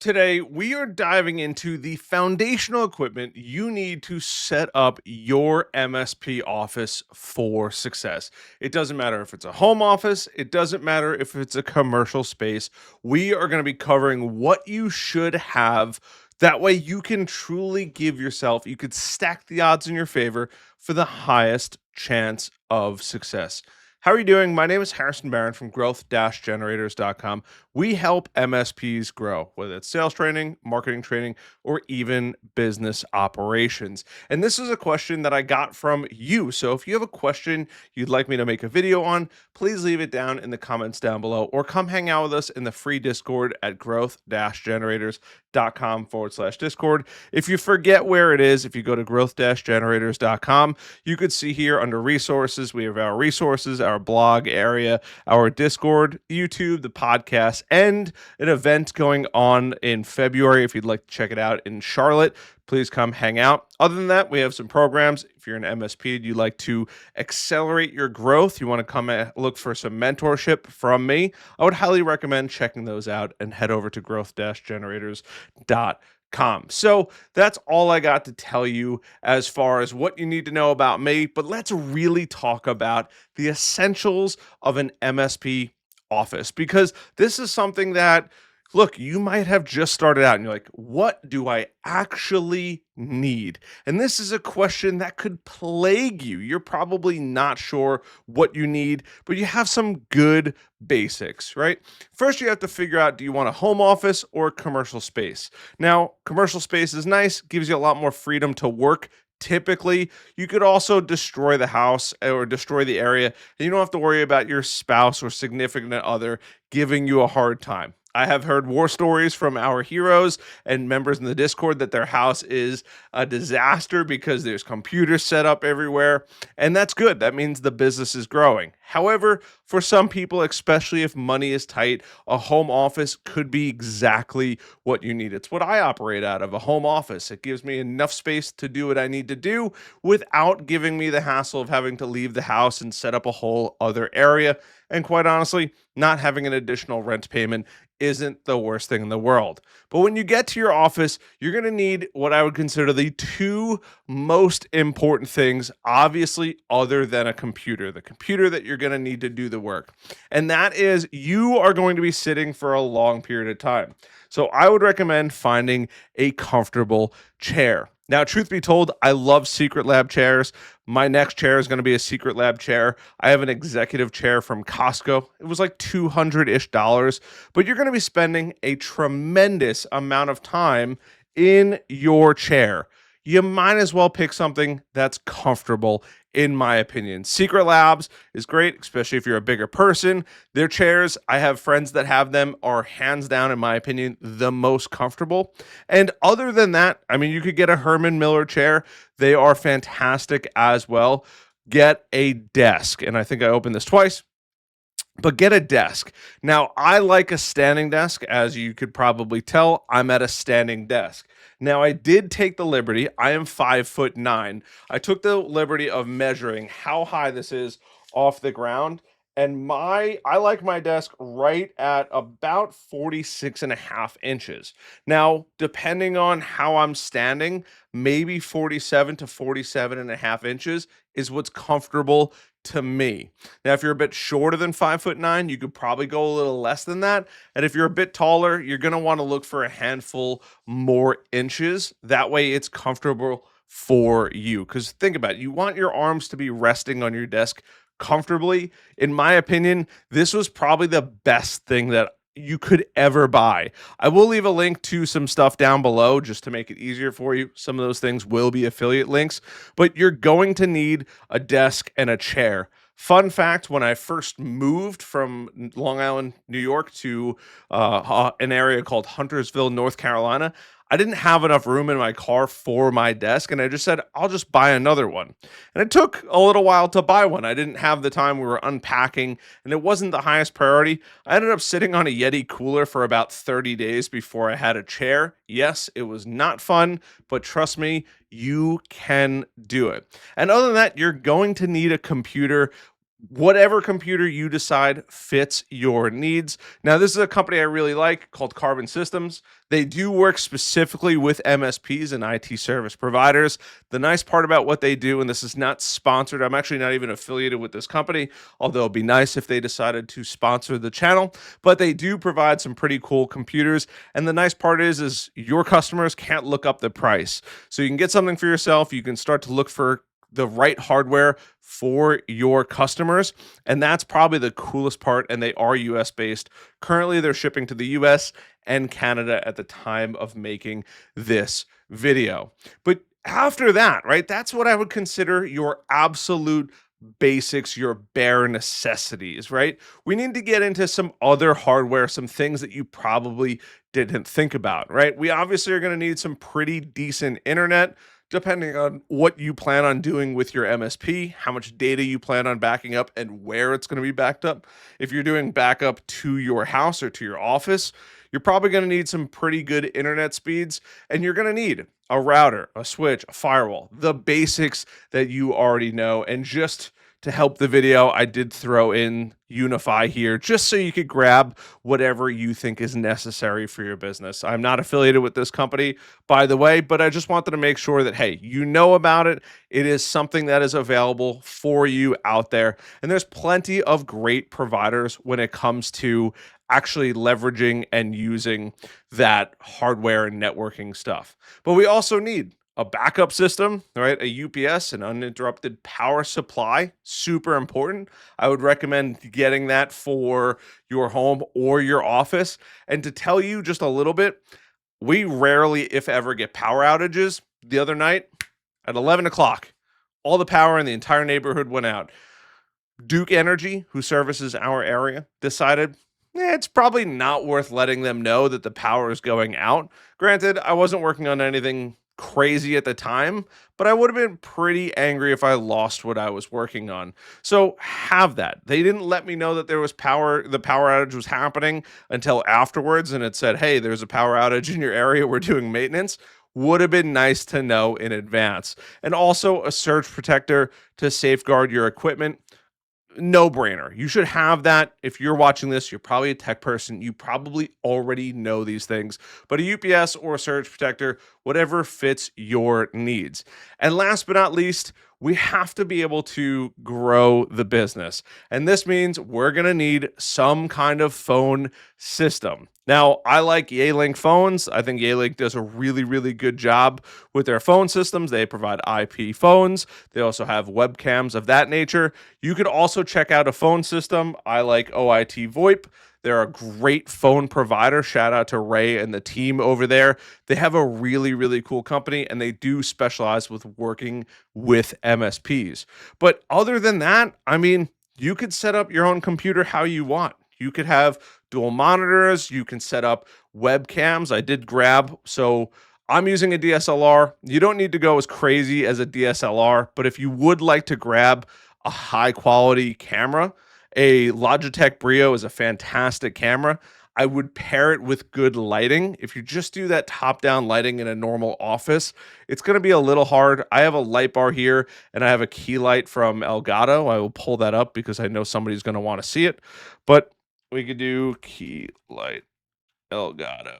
Today, we are diving into the foundational equipment you need to set up your MSP office for success. It doesn't matter if it's a home office, it doesn't matter if it's a commercial space. We are going to be covering what you should have. That way, you can truly give yourself, you could stack the odds in your favor for the highest chance of success. How are you doing? My name is Harrison Barron from growth-generators.com. We help MSPs grow, whether it's sales training, marketing training, or even business operations. And this is a question that I got from you. So if you have a question you'd like me to make a video on, please leave it down in the comments down below or come hang out with us in the free Discord at growth-generators.com/Discord. If you forget where it is, if you go to growth-generators.com, you could see here under resources, we have our resources, our blog area, our Discord, YouTube, the podcast, and an event going on in February. If you'd like to check it out in Charlotte, please come hang out. Other than that, we have some programs. If you're an MSP and you'd like to accelerate your growth, you want to come look for some mentorship from me, I would highly recommend checking those out and head over to growth-generators.com. So that's all I got to tell you as far as what you need to know about me. But let's really talk about the essentials of an MSP office, because this is something that, look, you might have just started out and you're like, what do I actually need? And this is a question that could plague you. You're probably not sure what you need, but you have some good basics, right? First, you have to figure out, do you want a home office or a commercial space? Now, commercial space is nice, gives you a lot more freedom to work. Typically, you could also destroy the house or destroy the area, and you don't have to worry about your spouse or significant other giving you a hard time. I have heard war stories from our heroes and members in the Discord that their house is a disaster because there's computers set up everywhere. And that's good. That means the business is growing. However, for some people, especially if money is tight, a home office could be exactly what you need. It's what I operate out of, a home office. It gives me enough space to do what I need to do without giving me the hassle of having to leave the house and set up a whole other area. And quite honestly, not having an additional rent payment isn't the worst thing in the world. But when you get to your office, you're going to need what I would consider the two most important things, obviously, other than a computer, the computer that you're going to need to do the work. And that is, you are going to be sitting for a long period of time. So I would recommend finding a comfortable chair. Now, truth be told, I love Secret Lab chairs. My next chair is going to be a Secret Lab chair. I have an executive chair from Costco. It was like $200-ish, but you're going to be spending a tremendous amount of time in your chair. You might as well pick something that's comfortable, in my opinion. Secret Labs is great, especially if you're a bigger person. Their chairs, I have friends that have them, are hands down, in my opinion, the most comfortable. And other than that, I mean, you could get a Herman Miller chair. They are fantastic as well. Get a desk. And I think I opened this twice. But get a desk. Now, I like a standing desk. As you could probably tell, I'm at a standing desk. Now, I did take the liberty, I am 5'9". I took the liberty of measuring how high this is off the ground. And I like my desk right at about 46 and a half inches. Now, depending on how I'm standing, maybe 47 to 47 and a half inches is what's comfortable to me. Now, if you're a bit shorter than 5'9", you could probably go a little less than that. And if you're a bit taller, you're going to want to look for a handful more inches. That way it's comfortable for you. Because think about it, you want your arms to be resting on your desk comfortably. In my opinion, this was probably the best thing that you could ever buy. I will leave a link to some stuff down below just to make it easier for you. Some of those things will be affiliate links, but you're going to need a desk and a chair. Fun fact, when I first moved from Long Island, New York to an area called Huntersville, North Carolina, I didn't have enough room in my car for my desk, and I just said, I'll just buy another one. And it took a little while to buy one. I didn't have the time. We were unpacking, and it wasn't the highest priority. I ended up sitting on a Yeti cooler for about 30 days before I had a chair. Yes, it was not fun, but trust me, you can do it. And other than that, you're going to need a computer. whatever computer you decide fits your needs. Now, this is a company I really like called Carbon Systems. They do work specifically with MSPs and IT service providers. The nice part about what they do, and this is not sponsored, I'm actually not even affiliated with this company, although it'd be nice if they decided to sponsor the channel, but they do provide some pretty cool computers. And the nice part is your customers can't look up the price. So you can get something for yourself. You can start to look for the right hardware for your customers. And that's probably the coolest part. And they are US based. Currently, they're shipping to the US and Canada at the time of making this video. But after that, right, that's what I would consider your absolute basics, your bare necessities, right? We need to get into some other hardware, some things that you probably didn't think about, right? We obviously are going to need some pretty decent internet depending on what you plan on doing with your MSP, how much data you plan on backing up, and where it's going to be backed up. If you're doing backup to your house or to your office, you're probably going to need some pretty good internet speeds, and you're going to need a router, a switch, a firewall, the basics that you already know. And just to help the video, I did throw in Unify here just so you could grab whatever you think is necessary for your business. I'm not affiliated with this company, by the way, but I just wanted to make sure that, hey, you know about it. It is something that is available for you out there. And there's plenty of great providers when it comes to actually leveraging and using that hardware and networking stuff. But we also need a backup system, right? A UPS, an uninterrupted power supply, super important. I would recommend getting that for your home or your office. And to tell you just a little bit, we rarely, if ever, get power outages. The other night at 11 o'clock, all the power in the entire neighborhood went out. Duke Energy, who services our area, decided it's probably not worth letting them know that the power is going out. Granted, I wasn't working on anything crazy at the time, but I would have been pretty angry if I lost what I was working on. So have that. They didn't let me know that there was power, the power outage was happening until afterwards, and it said, hey, there's a power outage in your area. We're doing maintenance. Would have been nice to know in advance. And also a surge protector to safeguard your equipment. No brainer. You should have that. If you're watching this, you're probably a tech person. You probably already know these things, but a UPS or a surge protector, whatever fits your needs. And last but not least, we have to be able to grow the business. And this means we're going to need some kind of phone system. Now, I like Yealink phones. I think Yealink does a really, really good job with their phone systems. They provide IP phones. They also have webcams of that nature. You could also check out a phone system. I like OIT VoIP. They're a great phone provider. Shout out to Ray and the team over there. They have a really, really cool company, and they do specialize with working with MSPs. But other than that, I mean, you could set up your own computer how you want. You could have dual monitors. You can set up webcams. I did grab, so I'm using a DSLR. You don't need to go as crazy as a DSLR, but if you would like to grab a high quality camera, a Logitech Brio is a fantastic camera. I would pair it with good lighting. If you just do that top down lighting in a normal office, it's going to be a little hard. I have a light bar here and I have a key light from Elgato. I will pull that up because I know somebody's going to want to see it. But we could do key light Elgato.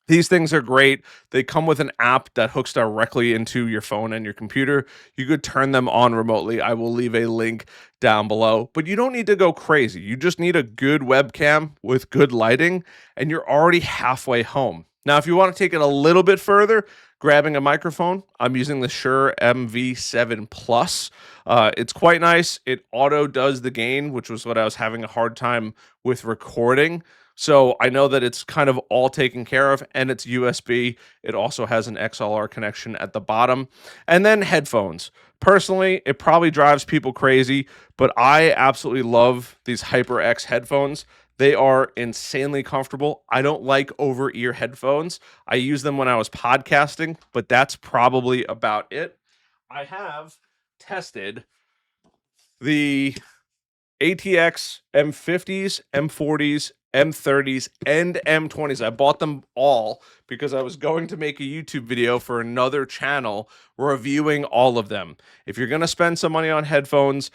These things are great. They come with an app that hooks directly into your phone and your computer. You could turn them on remotely. I will leave a link down below, but you don't need to go crazy. You just need a good webcam with good lighting, and you're already halfway home. Now, if you want to take it a little bit further, grabbing a microphone, I'm using the Shure MV7 Plus. It's quite nice. It auto does the gain, which was what I was having a hard time with recording. So I know that it's kind of all taken care of, and it's USB. It also has an XLR connection at the bottom. And then headphones. Personally, it probably drives people crazy, but I absolutely love these HyperX headphones. They are insanely comfortable. I don't like over-ear headphones. I use them when I was podcasting, but that's probably about it. I have tested the ATX M50s, M40s, M30s and M20s. I bought them all because I was going to make a YouTube video for another channel reviewing all of them. If you're going to spend some money on headphones,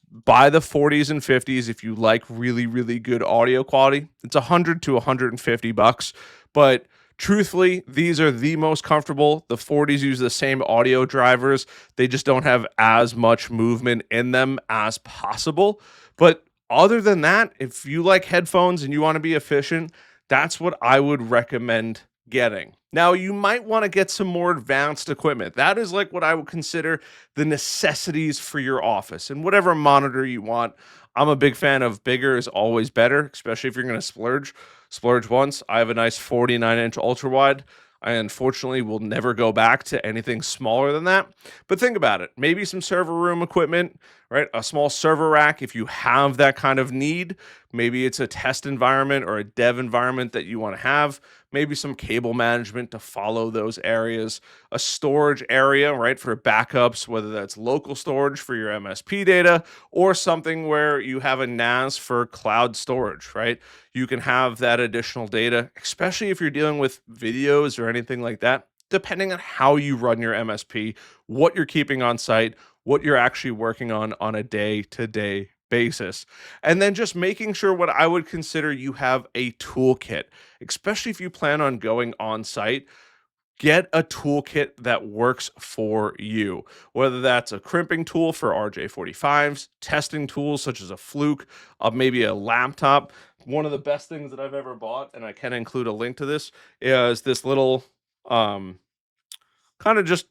buy the 40s and 50s if you like really, really good audio quality. It's 100 to 150 bucks, but truthfully, these are the most comfortable. The 40s use the same audio drivers. They just don't have as much movement in them as possible. But other than that, if you like headphones and you want to be efficient, that's what I would recommend getting. Now, you might want to get some more advanced equipment. That is like what I would consider the necessities for your office and whatever monitor you want. I'm a big fan of bigger is always better, especially if you're going to splurge. Splurge once. I have a nice 49-inch ultra wide. I unfortunately will never go back to anything smaller than that. But think about it. Maybe some server room equipment, right? A small server rack if you have that kind of need. Maybe it's a test environment or a dev environment that you want to have. Maybe some cable management to follow those areas. A storage area, right, for backups, whether that's local storage for your MSP data or something where you have a NAS for cloud storage, right? You can have that additional data, especially if you're dealing with videos or anything like that, depending on how you run your MSP, what you're keeping on site, what you're actually working on a day to day basis. And then just making sure what I would consider you have a toolkit, especially if you plan on going on site. Get a toolkit that works for you, whether that's a crimping tool for RJ45s, testing tools such as a Fluke, maybe a laptop. One of the best things that I've ever bought, and I can include a link to this, is this little um, kind of just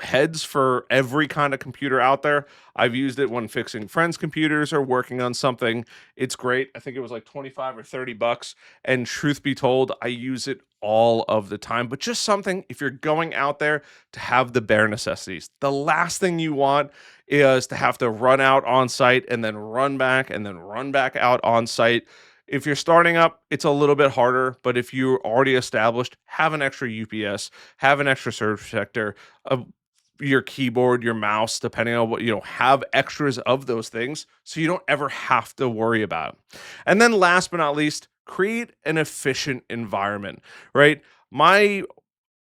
heads for every kind of computer out there. I've used it when fixing friends' computers or working on something. It's great. I think it was like 25 or 30 bucks. And truth be told, I use it all of the time. But just something, if you're going out there to have the bare necessities, the last thing you want is to have to run out on site and then run back and then run back out on site. If you're starting up, it's a little bit harder, but if you're already established, have an extra UPS, have an extra surge protector, a your keyboard, your mouse, depending on what, have extras of those things so you don't ever have to worry about it. And then last but not least, create an efficient environment, right? My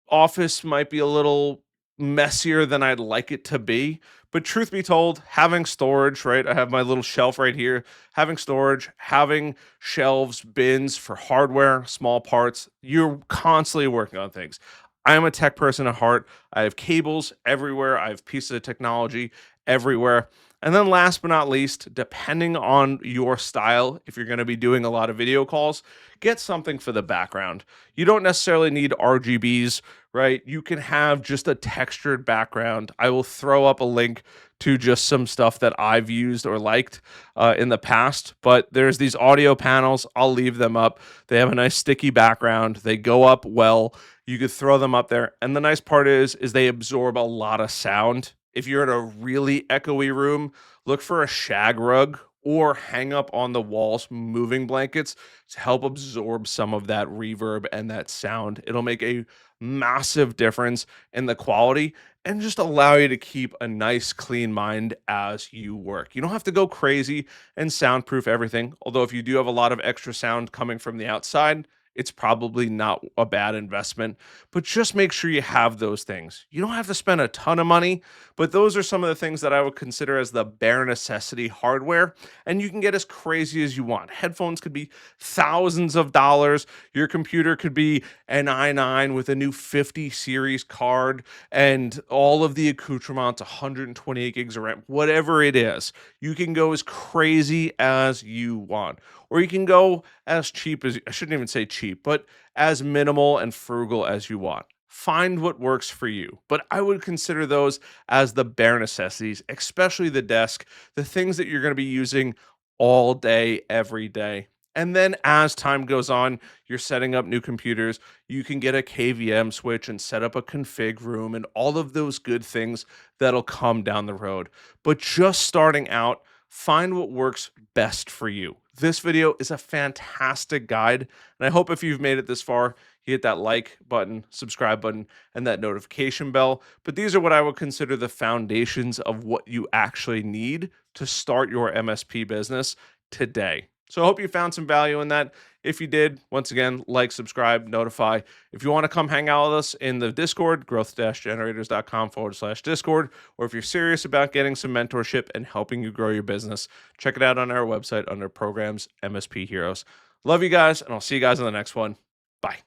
office might be a little messier than I'd like it to be. But truth be told, having storage, right? I have my little shelf right here. Having storage, having shelves, bins for hardware, small parts, you're constantly working on things. I am a tech person at heart. I have cables everywhere, I have pieces of technology everywhere. And then last but not least, depending on your style, if you're going to be doing a lot of video calls, get something for the background. You don't necessarily need RGBs, right? You can have just a textured background. I will throw up a link to just some stuff that I've used or liked in the past, but there's these audio panels. I'll leave them up. They have a nice sticky background. They go up well. You could throw them up there. And the nice part is they absorb a lot of sound. If you're in a really echoey room, look for a shag rug or hang up on the walls moving blankets to help absorb some of that reverb and that sound. It'll make a massive difference in the quality and just allow you to keep a nice, clean mind as you work. You don't have to go crazy and soundproof everything. Although, if you do have a lot of extra sound coming from the outside, it's probably not a bad investment, but just make sure you have those things. You don't have to spend a ton of money, but those are some of the things that I would consider as the bare necessity hardware. And you can get as crazy as you want. Headphones could be thousands of dollars. Your computer could be an i9 with a new 50 series card and all of the accoutrements, 128 gigs of RAM, whatever it is. You can go as crazy as you want. Or you can go as cheap as, I shouldn't even say cheap, but as minimal and frugal as you want. Find what works for you. But I would consider those as the bare necessities, especially the desk, the things that you're going to be using all day, every day. And then as time goes on, you're setting up new computers. You can get a KVM switch and set up a config room and all of those good things that'll come down the road. But just starting out, find what works best for you. This video is a fantastic guide, and I hope if you've made it this far, you hit that like button, subscribe button, and that notification bell. But these are what I would consider the foundations of what you actually need to start your MSP business today. So I hope you found some value in that. If you did, once again, like, subscribe, notify. If you want to come hang out with us in the Discord, growth-generators.com/Discord, or if you're serious about getting some mentorship and helping you grow your business, check it out on our website under programs, MSP Heroes. Love you guys, and I'll see you guys in the next one. Bye.